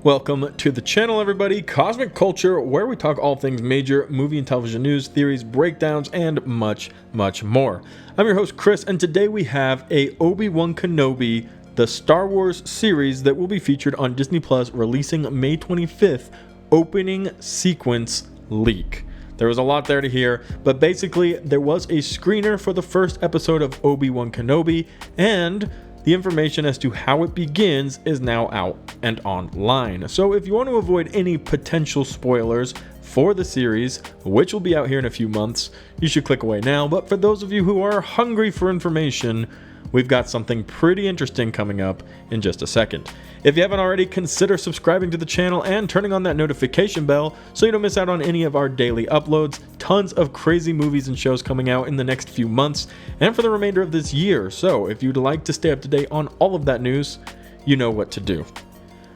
Welcome to the channel, everybody. Cosmic Culture, where we talk all things major movie and television news, theories, breakdowns, and much, much more. I'm your host, Chris, and today we have a Obi Wan Kenobi, the Star Wars series that will be featured on Disney Plus, releasing May 25th, opening sequence leak. There was a lot there to hear, but basically there was a screener for the first episode of Obi Wan Kenobi, and the information as to how it begins is now out and online. So if you want to avoid any potential spoilers for the series, which will be out here in a few months, you should click away now. But for those of you who are hungry for information, we've got something pretty interesting coming up in just a second. If you haven't already, consider subscribing to the channel and turning on that notification bell so you don't miss out on any of our daily uploads. Tons of crazy movies and shows coming out in the next few months and for the remainder of this year. So if you'd like to stay up to date on all of that news, you know what to do.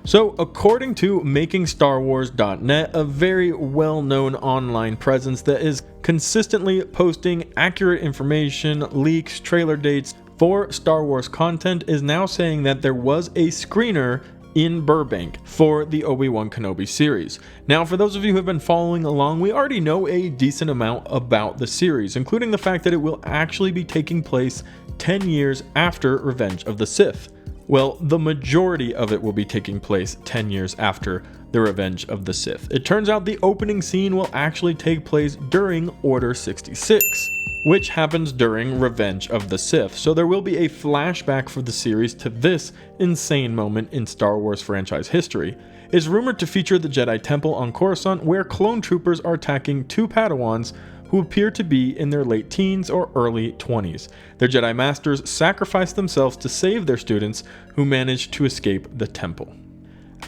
So, according to MakingStarWars.net, a very well-known online presence that is consistently posting accurate information, leaks, trailer dates for Star Wars content, is now saying that there was a screener in Burbank for the Obi Wan Kenobi series. Now, for those of you who have been following along, we already know a decent amount about the series, including the fact that it will actually be taking place 10 years after Revenge of the Sith. Well, the majority of it will be taking place 10 years after the Revenge of the Sith. It turns out the opening scene will actually take place during Order 66, which happens during Revenge of the Sith. So there will be a flashback for the series to this insane moment in Star Wars franchise history. It's rumored to feature the Jedi Temple on Coruscant, where clone troopers are attacking two Padawans who appear to be in their late teens or early 20s. Their Jedi Masters sacrifice themselves to save their students, who manage to escape the temple.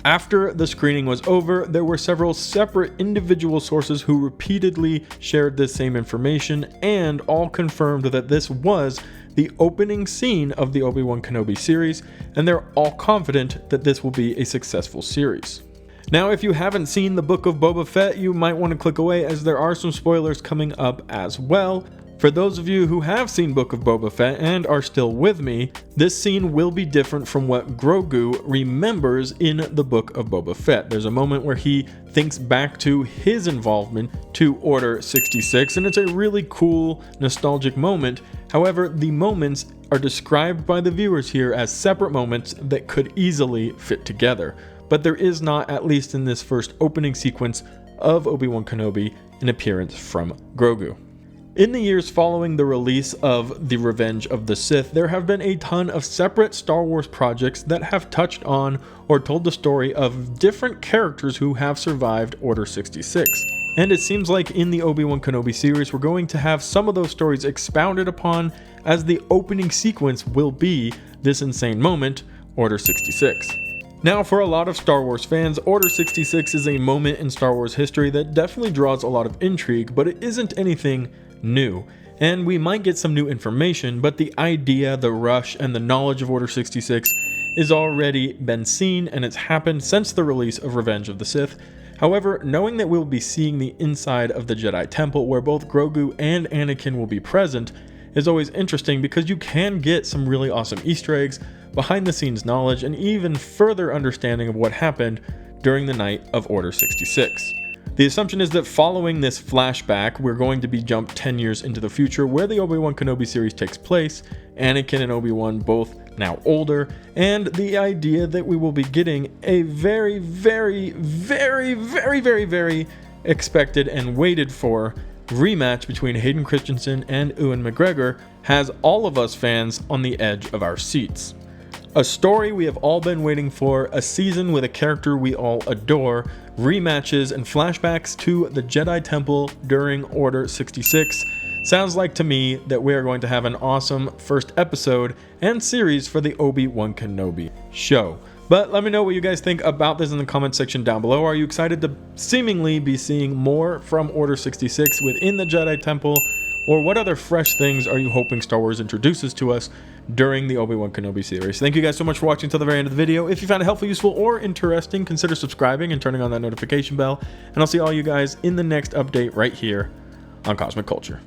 After the screening was over, there were several separate individual sources who repeatedly shared this same information and all confirmed that this was the opening scene of the Obi Wan Kenobi series, and they're all confident that this will be a successful series. Now, if you haven't seen the Book of Boba Fett, you might want to click away as there are some spoilers coming up as well. For those of you who have seen Book of Boba Fett and are still with me, this scene will be different from what Grogu remembers in the Book of Boba Fett. There's a moment where he thinks back to his involvement to Order 66, and it's a really cool, nostalgic moment. However, the moments are described by the viewers here as separate moments that could easily fit together. But there is not, at least in this first opening sequence of Obi Wan Kenobi, an appearance from Grogu. In the years following the release of The Revenge of the Sith, there have been a ton of separate Star Wars projects that have touched on or told the story of different characters who have survived Order 66. And it seems like in the Obi Wan Kenobi series, we're going to have some of those stories expounded upon, as the opening sequence will be this insane moment, Order 66. Now, for a lot of Star Wars fans, Order 66 is a moment in Star Wars history that definitely draws a lot of intrigue, but it isn't anything new. And we might get some new information, but the idea, the rush, and the knowledge of Order 66 is already been seen, and it's happened since the release of Revenge of the Sith. However, knowing that we'll be seeing the inside of the Jedi Temple, where both Grogu and Anakin will be present, is always interesting because you can get some really awesome Easter eggs, behind the scenes knowledge, and even further understanding of what happened during the night of Order 66. The assumption is that following this flashback, we're going to be jumped 10 years into the future where the Obi Wan Kenobi series takes place, Anakin and Obi-Wan both now older, and the idea that we will be getting a very expected and waited for rematch between Hayden Christensen and Ewan McGregor has all of us fans on the edge of our seats. A story we have all been waiting for, a season with a character we all adore, rematches and flashbacks to the Jedi Temple during Order 66. Sounds like to me that we are going to have an awesome first episode and series for the Obi Wan Kenobi show. But let me know what you guys think about this in the comment section down below. Are you excited to seemingly be seeing more from Order 66 within the Jedi Temple? Or what other fresh things are you hoping Star Wars introduces to us during the Obi Wan Kenobi series? Thank you guys so much for watching until the very end of the video. If you found it helpful, useful, or interesting, consider subscribing and turning on that notification bell. And I'll see all you guys in the next update right here on Cosmic Culture.